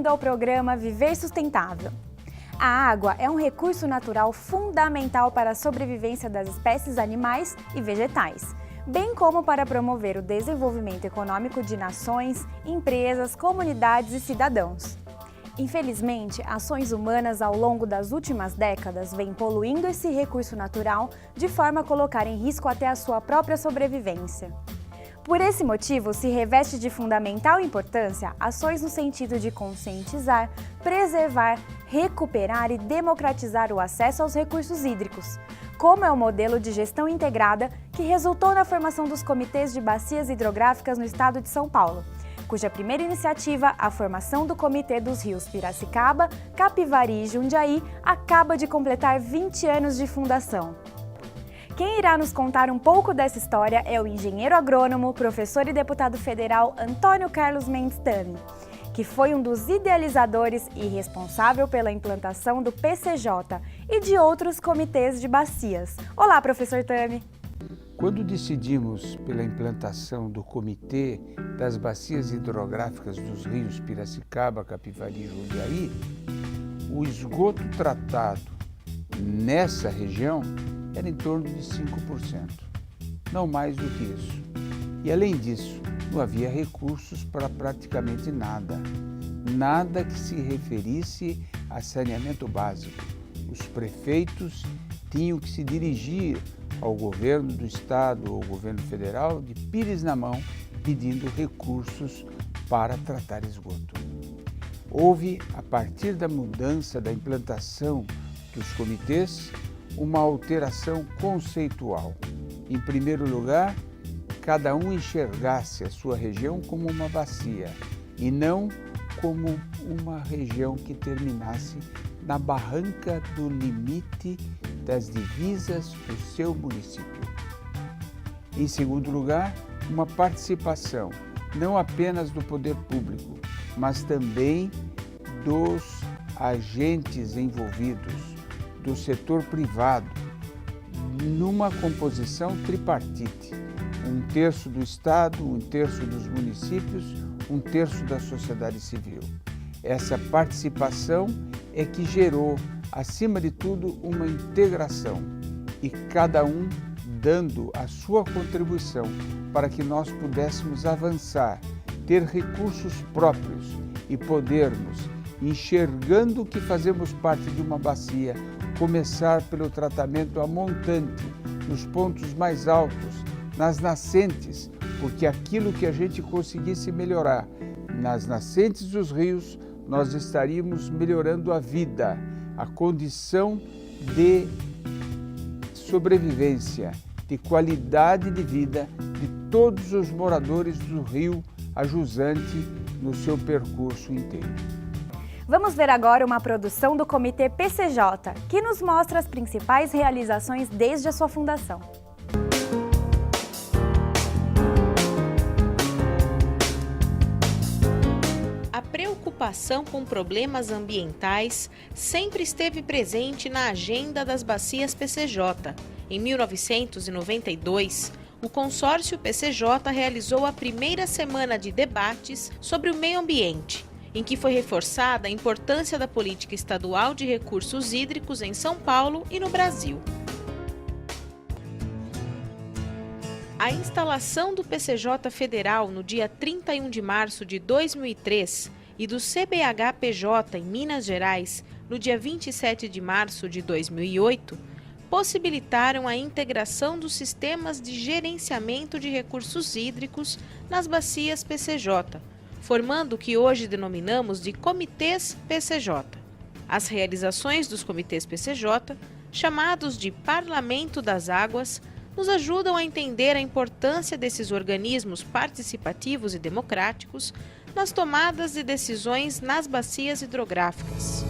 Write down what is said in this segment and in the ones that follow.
bem-vindo ao programa Viver Sustentável. A água é um recurso natural fundamental para a sobrevivência das espécies animais e vegetais, bem como para promover o desenvolvimento econômico de nações, empresas, comunidades e cidadãos. Infelizmente, ações humanas ao longo das últimas décadas vêm poluindo esse recurso natural de forma a colocar em risco até a sua própria sobrevivência. Por esse motivo, se reveste de fundamental importância ações no sentido de conscientizar, preservar, recuperar e democratizar o acesso aos recursos hídricos, como é o modelo de gestão integrada que resultou na formação dos comitês de bacias hidrográficas no estado de São Paulo, cuja primeira iniciativa, a formação do Comitê dos Rios Piracicaba, Capivari e Jundiaí, acaba de completar 20 anos de fundação. Quem irá nos contar um pouco dessa história é o engenheiro agrônomo, professor e deputado federal Antônio Carlos Mendes Tami, que foi um dos idealizadores e responsável pela implantação do PCJ e de outros comitês de bacias. Olá, professor Tami! Quando decidimos pela implantação do Comitê das Bacias Hidrográficas dos Rios Piracicaba, Capivari e Jundiaí, o esgoto tratado nessa região era em torno de 5%, não mais do que isso. E além disso, não havia recursos para praticamente nada, nada que se referisse a saneamento básico. Os prefeitos tinham que se dirigir ao governo do estado ou ao governo federal de pires na mão, pedindo recursos para tratar esgoto. Houve, a partir da mudança da implantação dos comitês, uma alteração conceitual. Em primeiro lugar, cada um enxergasse a sua região como uma bacia e não como uma região que terminasse na barranca do limite das divisas do seu município. Em segundo lugar, uma participação não apenas do poder público, mas também dos agentes envolvidos, do setor privado, numa composição tripartite, 1/3 do Estado, 1/3 dos municípios, 1/3 da sociedade civil. Essa participação é que gerou, acima de tudo, uma integração e cada um dando a sua contribuição para que nós pudéssemos avançar, ter recursos próprios e podermos, enxergando que fazemos parte de uma bacia, começar pelo tratamento a montante, nos pontos mais altos, nas nascentes, porque aquilo que a gente conseguisse melhorar nas nascentes dos rios, nós estaríamos melhorando a vida, a condição de sobrevivência, de qualidade de vida de todos os moradores do rio a jusante no seu percurso inteiro. Vamos ver agora uma produção do Comitê PCJ, que nos mostra as principais realizações desde a sua fundação. A preocupação com problemas ambientais sempre esteve presente na agenda das bacias PCJ. Em 1992, o consórcio PCJ realizou a primeira semana de debates sobre o meio ambiente, em que foi reforçada a importância da política estadual de recursos hídricos em São Paulo e no Brasil. A instalação do PCJ Federal no dia 31 de março de 2003 e do CBH-PJ em Minas Gerais no dia 27 de março de 2008 possibilitaram a integração dos sistemas de gerenciamento de recursos hídricos nas bacias PCJ, formando o que hoje denominamos de Comitês PCJ. As realizações dos Comitês PCJ, chamados de Parlamento das Águas, nos ajudam a entender a importância desses organismos participativos e democráticos nas tomadas de decisões nas bacias hidrográficas.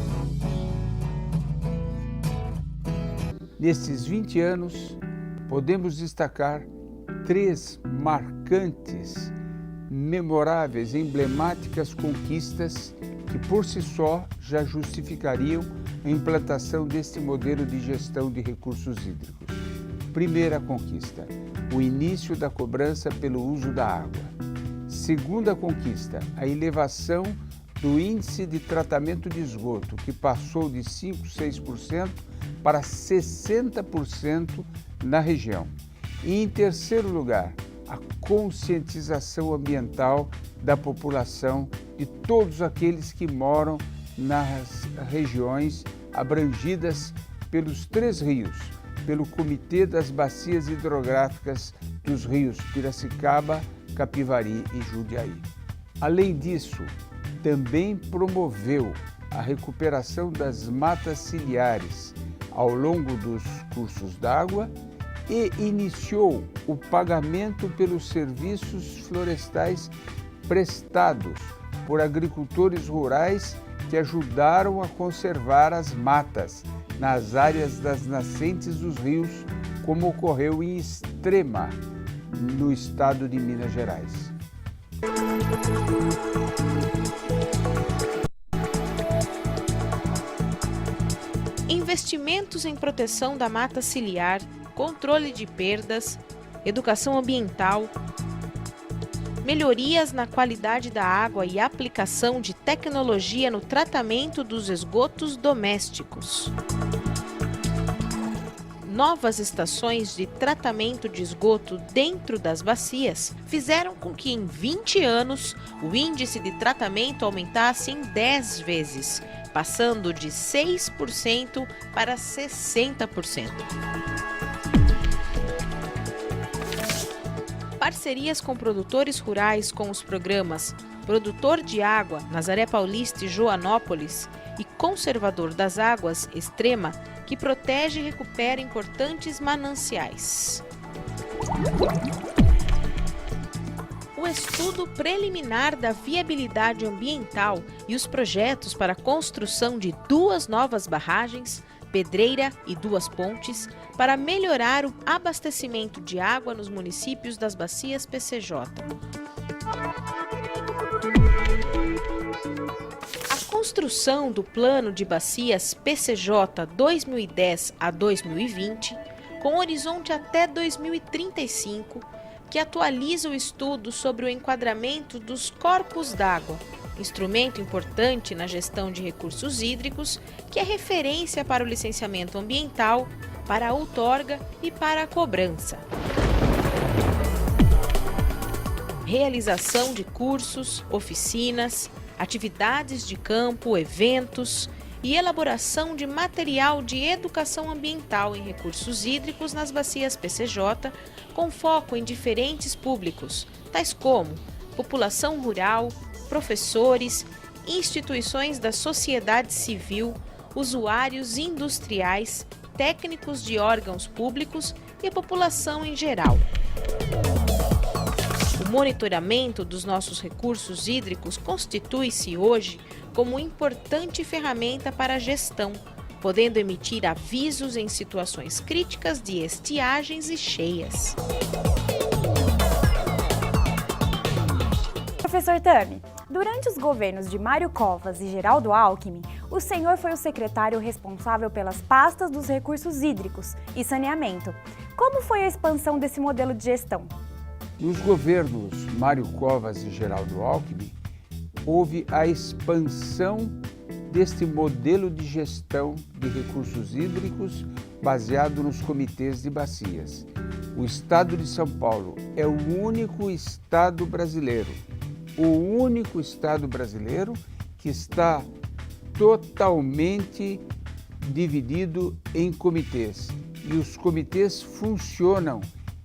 Nesses 20 anos, podemos destacar 3 marcantes, memoráveis, emblemáticas conquistas que por si só já justificariam a implantação deste modelo de gestão de recursos hídricos. Primeira conquista, o início da cobrança pelo uso da água. Segunda conquista, a elevação do índice de tratamento de esgoto, que passou de 5,6% para 60% na região. E, em terceiro lugar, a conscientização ambiental da população, de todos aqueles que moram nas regiões abrangidas pelos 3 rios, pelo Comitê das Bacias Hidrográficas dos rios Piracicaba, Capivari e Jundiaí. Além disso, também promoveu a recuperação das matas ciliares ao longo dos cursos d'água e iniciou o pagamento pelos serviços florestais prestados por agricultores rurais que ajudaram a conservar as matas nas áreas das nascentes dos rios, como ocorreu em Extrema, no estado de Minas Gerais. Investimentos em proteção da mata ciliar, controle de perdas, educação ambiental, melhorias na qualidade da água e aplicação de tecnologia no tratamento dos esgotos domésticos. Novas estações de tratamento de esgoto dentro das bacias fizeram com que em 20 anos o índice de tratamento aumentasse em 10 vezes, passando de 6% para 60%. Parcerias com produtores rurais com os programas Produtor de Água, Nazaré Paulista e Joanópolis, e Conservador das Águas, Extrema, que protege e recupera importantes mananciais. O estudo preliminar da viabilidade ambiental e os projetos para a construção de 2 novas barragens, Pedreira e 2 pontes, para melhorar o abastecimento de água nos municípios das bacias PCJ. A construção do Plano de Bacias PCJ 2010 a 2020, com horizonte até 2035, que atualiza o estudo sobre o enquadramento dos corpos d'água, instrumento importante na gestão de recursos hídricos, que é referência para o licenciamento ambiental, para a outorga e para a cobrança. Realização de cursos, oficinas, atividades de campo, eventos e elaboração de material de educação ambiental em recursos hídricos nas bacias PCJ, com foco em diferentes públicos, tais como população rural, professores, instituições da sociedade civil, usuários industriais, técnicos de órgãos públicos e população em geral. O monitoramento dos nossos recursos hídricos constitui-se hoje como importante ferramenta para a gestão, podendo emitir avisos em situações críticas de estiagens e cheias. Professor Tami, durante os governos de Mário Covas e Geraldo Alckmin, o senhor foi o secretário responsável pelas pastas dos recursos hídricos e saneamento. Como foi a expansão desse modelo de gestão? Nos governos Mário Covas e Geraldo Alckmin, houve a expansão deste modelo de gestão de recursos hídricos baseado nos comitês de bacias. O estado de São Paulo é o único estado brasileiro que está totalmente dividido em comitês. E os comitês funcionam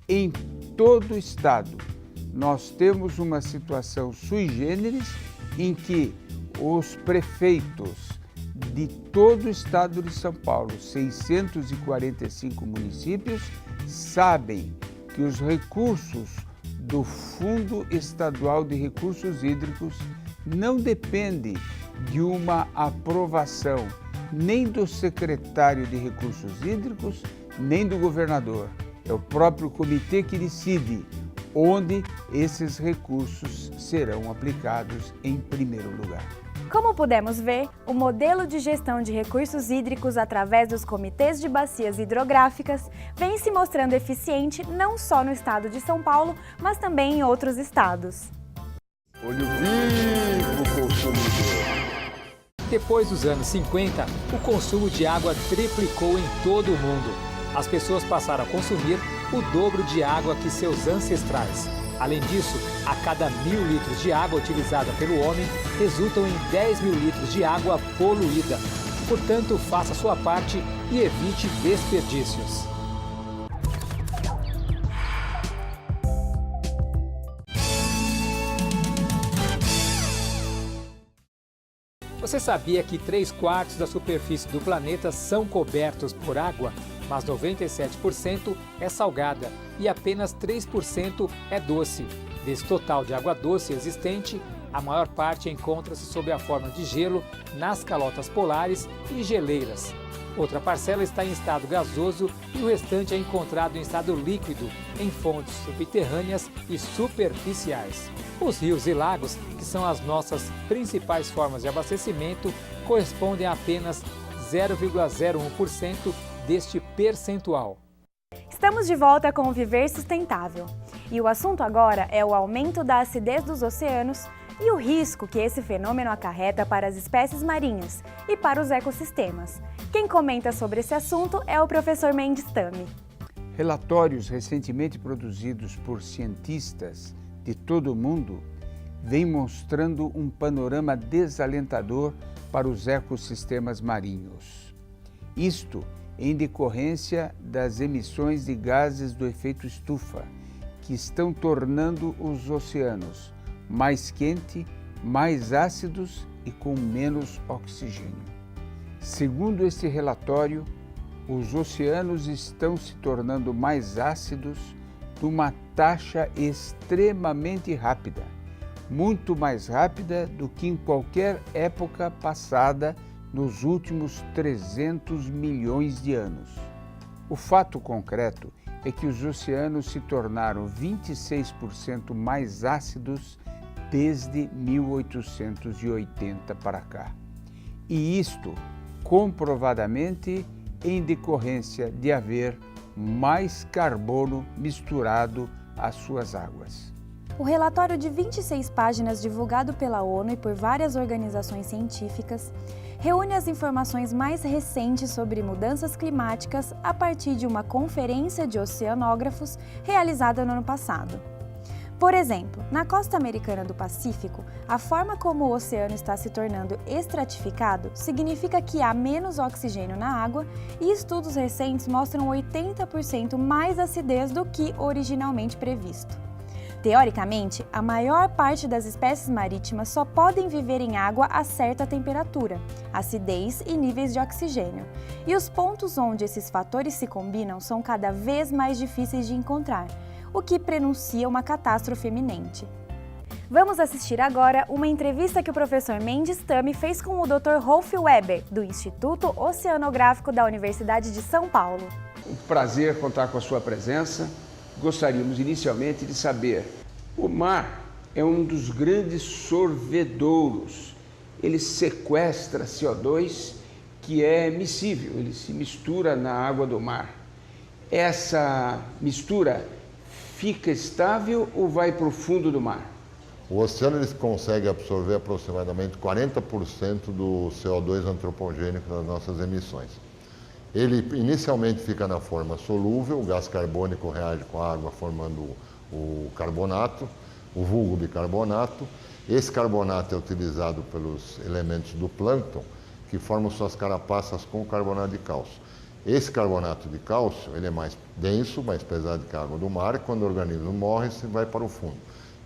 em todo o estado. Nós temos uma situação sui generis em que os prefeitos de todo o estado de São Paulo, 645 municípios, sabem que os recursos do Fundo Estadual de Recursos Hídricos não dependem de uma aprovação nem do secretário de Recursos Hídricos, nem do governador. É o próprio comitê que decide onde esses recursos serão aplicados em primeiro lugar. Como pudemos ver, o modelo de gestão de recursos hídricos através dos comitês de bacias hidrográficas vem se mostrando eficiente não só no estado de São Paulo, mas também em outros estados. Olho vivo! consumidor. Depois dos anos 50, o consumo de água triplicou em todo o mundo. As pessoas passaram a consumir o dobro de água que seus ancestrais. Além disso, a cada 1.000 litros de água utilizada pelo homem, resultam em 10.000 litros de água poluída. Portanto, faça a sua parte e evite desperdícios. Você sabia que 3/4 da superfície do planeta são cobertos por água, mas 97% é salgada e apenas 3% é doce. Desse total de água doce existente, a maior parte encontra-se sob a forma de gelo nas calotas polares e geleiras. Outra parcela está em estado gasoso e o restante é encontrado em estado líquido, em fontes subterrâneas e superficiais. Os rios e lagos, que são as nossas principais formas de abastecimento, correspondem a apenas 0,01% deste percentual. Estamos de volta com o Viver Sustentável. E o assunto agora é o aumento da acidez dos oceanos e o risco que esse fenômeno acarreta para as espécies marinhas e para os ecossistemas. Quem comenta sobre esse assunto é o professor Mendes Tami. Relatórios recentemente produzidos por cientistas de todo o mundo vêm mostrando um panorama desalentador para os ecossistemas marinhos. Isto em decorrência das emissões de gases do efeito estufa, que estão tornando os oceanos mais quentes, mais ácidos e com menos oxigênio. Segundo este relatório, os oceanos estão se tornando mais ácidos numa taxa extremamente rápida, muito mais rápida do que em qualquer época passada nos últimos 300 milhões de anos. O fato concreto é que os oceanos se tornaram 26% mais ácidos desde 1880 para cá. E isto, comprovadamente, em decorrência de haver mais carbono misturado às suas águas. O relatório de 26 páginas divulgado pela ONU e por várias organizações científicas reúne as informações mais recentes sobre mudanças climáticas a partir de uma conferência de oceanógrafos realizada no ano passado. Por exemplo, na costa americana do Pacífico, a forma como o oceano está se tornando estratificado significa que há menos oxigênio na água e estudos recentes mostram 80% mais acidez do que originalmente previsto. Teoricamente, a maior parte das espécies marítimas só podem viver em água a certa temperatura, acidez e níveis de oxigênio. E os pontos onde esses fatores se combinam são cada vez mais difíceis de encontrar, o que prenuncia uma catástrofe iminente. Vamos assistir agora uma entrevista que o professor Mendes Tami fez com o Dr. Rolf Weber, do Instituto Oceanográfico da Universidade de São Paulo. Um prazer contar com a sua presença. Gostaríamos inicialmente de saber, o mar é um dos grandes sorvedouros. Ele sequestra CO2 que é miscível, ele se mistura na água do mar. Essa mistura fica estável ou vai para o fundo do mar? O oceano ele consegue absorver aproximadamente 40% do CO2 antropogênico das nossas emissões. Ele inicialmente fica na forma solúvel, o gás carbônico reage com a água formando o carbonato, o vulgo bicarbonato. Esse carbonato é utilizado pelos elementos do plâncton, que formam suas carapaças com carbonato de cálcio. Esse carbonato de cálcio ele é mais denso, mais pesado que a água do mar, e quando o organismo morre, ele vai para o fundo.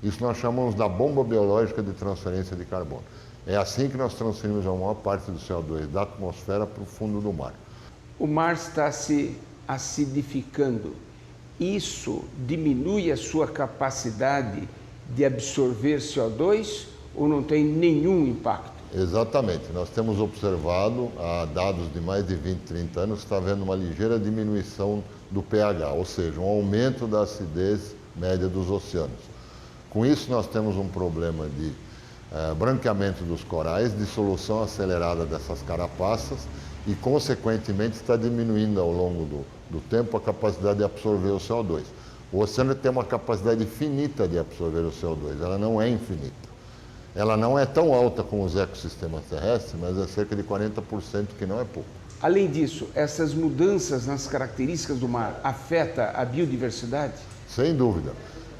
Isso nós chamamos da bomba biológica de transferência de carbono. É assim que nós transferimos a maior parte do CO2 da atmosfera para o fundo do mar. O mar está se acidificando. Isso diminui a sua capacidade de absorver CO2 ou não tem nenhum impacto? Exatamente. Nós temos observado, há dados de mais de 20, 30 anos, que está havendo uma ligeira diminuição do pH, ou seja, um aumento da acidez média dos oceanos. Com isso, nós temos um problema de branqueamento dos corais, dissolução acelerada dessas carapaças e, consequentemente, está diminuindo ao longo do tempo a capacidade de absorver o CO2. O oceano tem uma capacidade finita de absorver o CO2, ela não é infinita. Ela não é tão alta como os ecossistemas terrestres, mas é cerca de 40%, que não é pouco. Além disso, essas mudanças nas características do mar afetam a biodiversidade? Sem dúvida.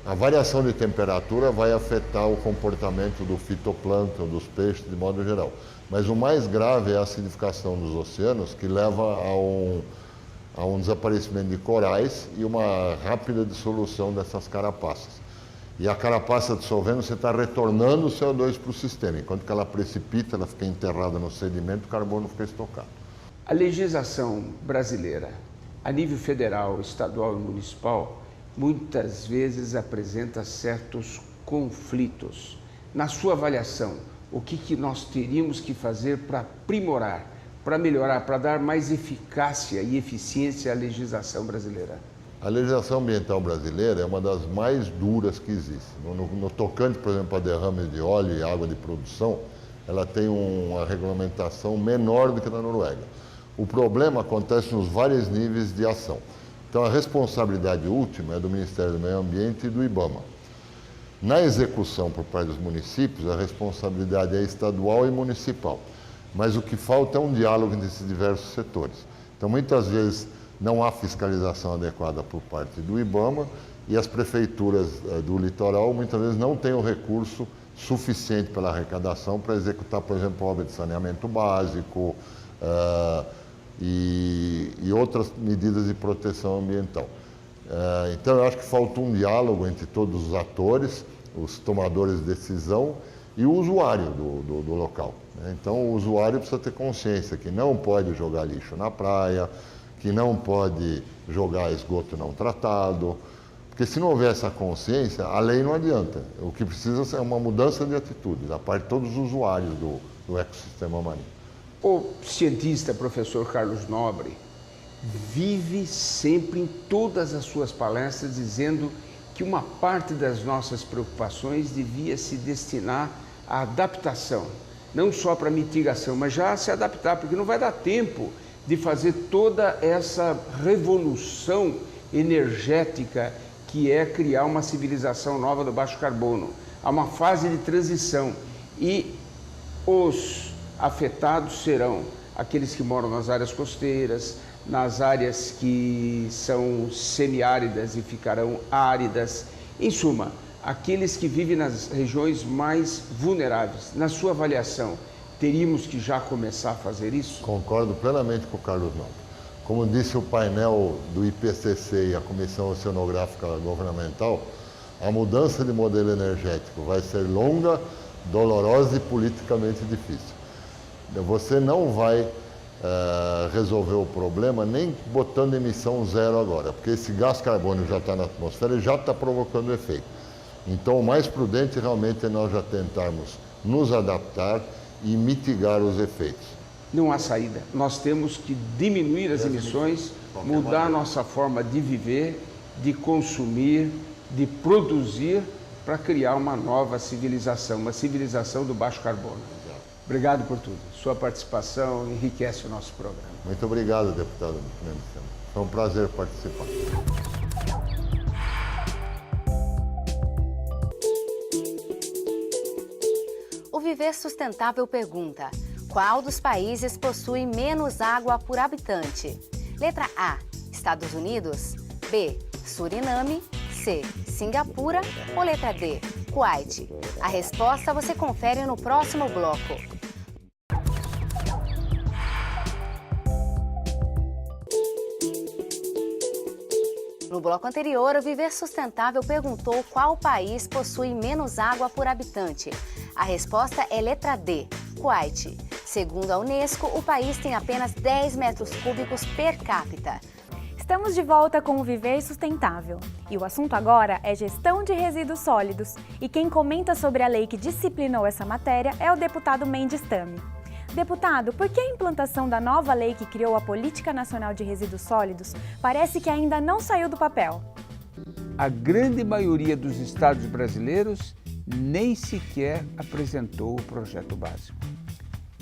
A variação de temperatura vai afetar o comportamento do fitoplâncton, dos peixes, de modo geral. Mas o mais grave é a acidificação dos oceanos, que leva a um desaparecimento de corais e uma rápida dissolução dessas carapaças. E a carapaça dissolvendo, você está retornando o CO2 para o sistema. Enquanto que ela precipita, ela fica enterrada no sedimento, o carbono fica estocado. A legislação brasileira, a nível federal, estadual e municipal, muitas vezes apresenta certos conflitos. Na sua avaliação, o que nós teríamos que fazer para aprimorar, para melhorar, para dar mais eficácia e eficiência à legislação brasileira? A legislação ambiental brasileira é uma das mais duras que existe. No tocante, por exemplo, a derrames de óleo e água de produção, ela tem uma regulamentação menor do que na Noruega. O problema acontece nos vários níveis de ação. Então, a responsabilidade última é do Ministério do Meio Ambiente e do IBAMA. Na execução por parte dos municípios, a responsabilidade é estadual e municipal. Mas o que falta é um diálogo entre esses diversos setores. Então, muitas vezes, não há fiscalização adequada por parte do IBAMA e as prefeituras do litoral, muitas vezes, não têm o recurso suficiente pela arrecadação para executar, por exemplo, obra de saneamento básico, e outras medidas de proteção ambiental. Então, eu acho que falta um diálogo entre todos os atores, os tomadores de decisão e o usuário do local. Então, o usuário precisa ter consciência que não pode jogar lixo na praia, que não pode jogar esgoto não tratado, porque se não houver essa consciência, a lei não adianta. O que precisa é uma mudança de atitude da parte de todos os usuários do ecossistema marinho. O cientista, professor Carlos Nobre, vive sempre em todas as suas palestras dizendo que uma parte das nossas preocupações devia se destinar à adaptação, não só para mitigação, mas já a se adaptar, porque não vai dar tempo de fazer toda essa revolução energética que é criar uma civilização nova do baixo carbono. Há uma fase de transição e os afetados serão aqueles que moram nas áreas costeiras, nas áreas que são semiáridas e ficarão áridas. Em suma, aqueles que vivem nas regiões mais vulneráveis. Na sua avaliação, teríamos que já começar a fazer isso? Concordo plenamente com o Carlos Nobre. Como disse o painel do IPCC e a Comissão Oceanográfica Governamental, a mudança de modelo energético vai ser longa, dolorosa e politicamente difícil. Você não vai resolver o problema nem botando emissão zero agora, porque esse gás carbônico já está na atmosfera e já está provocando efeito. Então, o mais prudente realmente é nós já tentarmos nos adaptar e mitigar os efeitos. Não há saída. Nós temos que diminuir as emissões, mudar a nossa forma de viver, de consumir, de produzir, para criar uma nova civilização, uma civilização do baixo carbono. Obrigado por tudo. Sua participação enriquece o nosso programa. Muito obrigado, deputado. Foi um prazer participar. O Viver Sustentável pergunta: qual dos países possui menos água por habitante? Letra A, Estados Unidos. B, Suriname. C, Singapura. Ou letra D, Kuwait? A resposta você confere no próximo bloco. No bloco anterior, o Viver Sustentável perguntou qual país possui menos água por habitante. A resposta é letra D, Kuwait. Segundo a Unesco, o país tem apenas 10 metros cúbicos per capita. Estamos de volta com o Viver Sustentável. E o assunto agora é gestão de resíduos sólidos. E quem comenta sobre a lei que disciplinou essa matéria é o deputado Mendes Tame. Deputado, por que a implantação da nova lei que criou a Política Nacional de Resíduos Sólidos parece que ainda não saiu do papel? A grande maioria dos estados brasileiros nem sequer apresentou o projeto básico.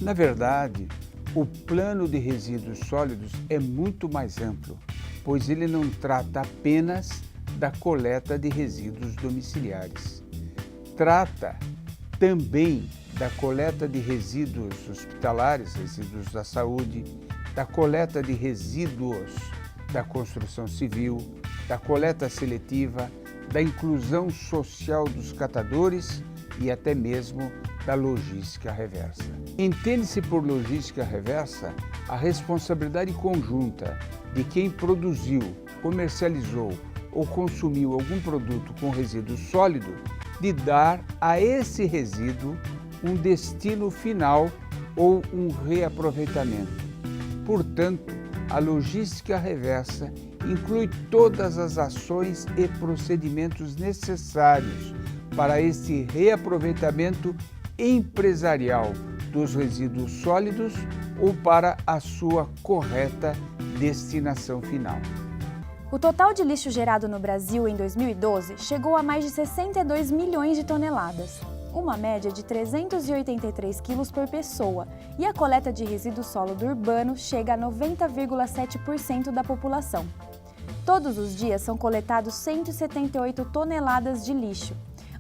Na verdade, o plano de resíduos sólidos é muito mais amplo, pois ele não trata apenas da coleta de resíduos domiciliares. Trata também da coleta de resíduos hospitalares, resíduos da saúde, da coleta de resíduos da construção civil, da coleta seletiva, da inclusão social dos catadores e até mesmo da logística reversa. Entende-se por logística reversa a responsabilidade conjunta de quem produziu, comercializou ou consumiu algum produto com resíduo sólido de dar a esse resíduo um destino final ou um reaproveitamento. Portanto, a logística reversa inclui todas as ações e procedimentos necessários para esse reaproveitamento empresarial dos resíduos sólidos ou para a sua correta destinação final. O total de lixo gerado no Brasil em 2012 chegou a mais de 62 milhões de toneladas, uma média de 383 quilos por pessoa, e a coleta de resíduo sólido urbano chega a 90,7% da população. Todos os dias são coletados 178 toneladas de lixo,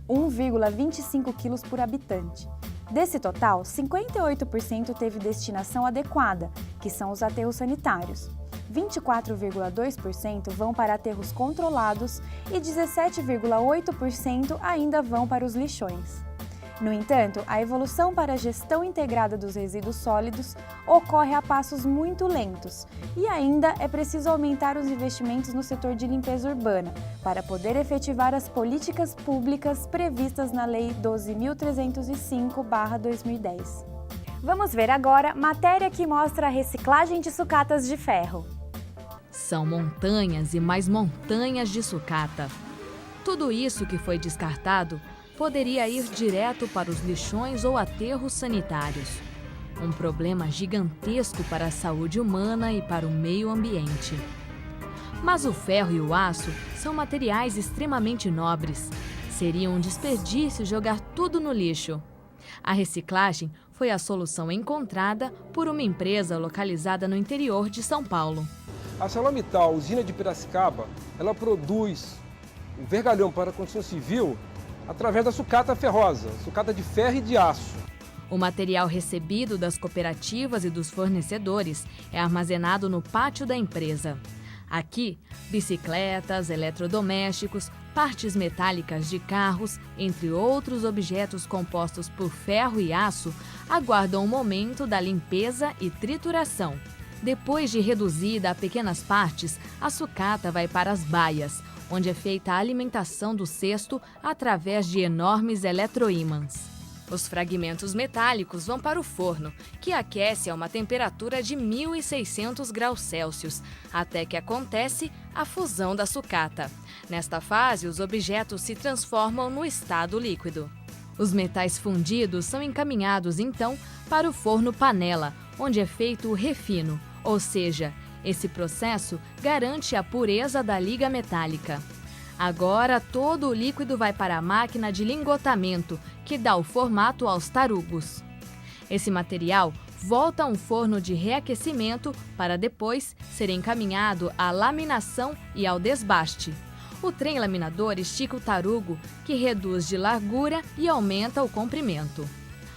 1,25 quilos por habitante. Desse total, 58% teve destinação adequada, que são os aterros sanitários. 24,2% vão para aterros controlados e 17,8% ainda vão para os lixões. No entanto, a evolução para a gestão integrada dos resíduos sólidos ocorre a passos muito lentos e ainda é preciso aumentar os investimentos no setor de limpeza urbana para poder efetivar as políticas públicas previstas na Lei 12.305/2010. Vamos ver agora matéria que mostra a reciclagem de sucatas de ferro. São montanhas e mais montanhas de sucata. Tudo isso que foi descartado poderia ir direto para os lixões ou aterros sanitários. Um problema gigantesco para a saúde humana e para o meio ambiente. Mas o ferro e o aço são materiais extremamente nobres. Seria um desperdício jogar tudo no lixo. A reciclagem foi a solução encontrada por uma empresa localizada no interior de São Paulo. A ArcelorMittal, usina de Piracicaba, ela produz o vergalhão para a construção civil através da sucata ferrosa, sucata de ferro e de aço. O material recebido das cooperativas e dos fornecedores é armazenado no pátio da empresa. Aqui, bicicletas, eletrodomésticos, partes metálicas de carros, entre outros objetos compostos por ferro e aço, aguardam o momento da limpeza e trituração. Depois de reduzida a pequenas partes, a sucata vai para as baias, onde é feita a alimentação do cesto através de enormes eletroímãs. Os fragmentos metálicos vão para o forno, que aquece a uma temperatura de 1.600 graus Celsius, até que acontece a fusão da sucata. Nesta fase, os objetos se transformam no estado líquido. Os metais fundidos são encaminhados, então, para o forno panela, onde é feito o refino, ou seja, esse processo garante a pureza da liga metálica. Agora, todo o líquido vai para a máquina de lingotamento, que dá o formato aos tarugos. Esse material volta a um forno de reaquecimento para depois ser encaminhado à laminação e ao desbaste. O trem laminador estica o tarugo, que reduz de largura e aumenta o comprimento.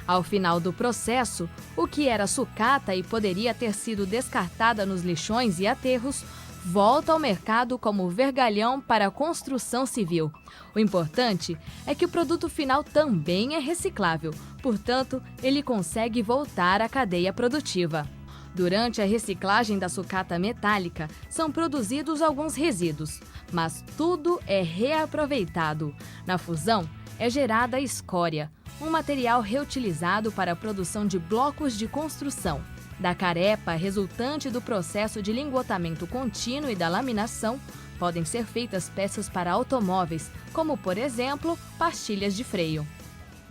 Ao final do processo, o que era sucata e poderia ter sido descartada nos lixões e aterros, volta ao mercado como vergalhão para a construção civil. O importante é que o produto final também é reciclável, portanto, ele consegue voltar à cadeia produtiva. Durante a reciclagem da sucata metálica, são produzidos alguns resíduos, mas tudo é reaproveitado. Na fusão, é gerada a escória, um material reutilizado para a produção de blocos de construção. Da carepa resultante do processo de lingotamento contínuo e da laminação, podem ser feitas peças para automóveis, como, por exemplo, pastilhas de freio.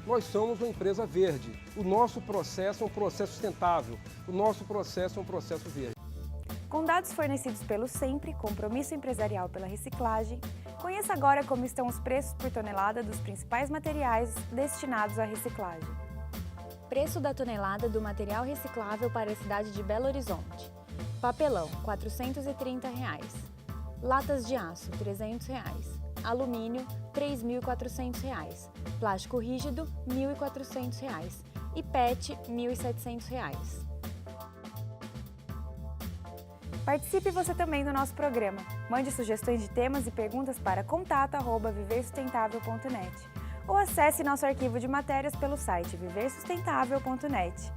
Nós somos uma empresa verde. O nosso processo é um processo sustentável. O nosso processo é um processo verde. Com dados fornecidos pelo SEMPRE, Compromisso Empresarial pela Reciclagem, conheça agora como estão os preços por tonelada dos principais materiais destinados à reciclagem. Preço da tonelada do material reciclável para a cidade de Belo Horizonte. Papelão, R$ 430. Latas de aço, R$ 300. alumínio R$ 3.400, plástico rígido R$ 1.400 e PET R$ 1.700. Participe você também do nosso programa. Mande sugestões de temas e perguntas para contato@viversustentável.net ou acesse nosso arquivo de matérias pelo site viversustentável.net.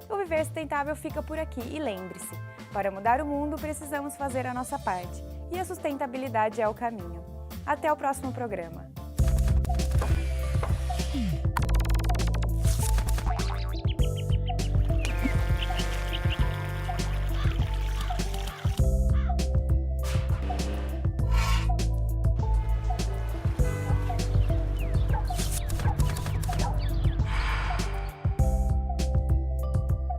O Viver Sustentável fica por aqui e lembre-se, para mudar o mundo precisamos fazer a nossa parte e a sustentabilidade é o caminho. Até o próximo programa.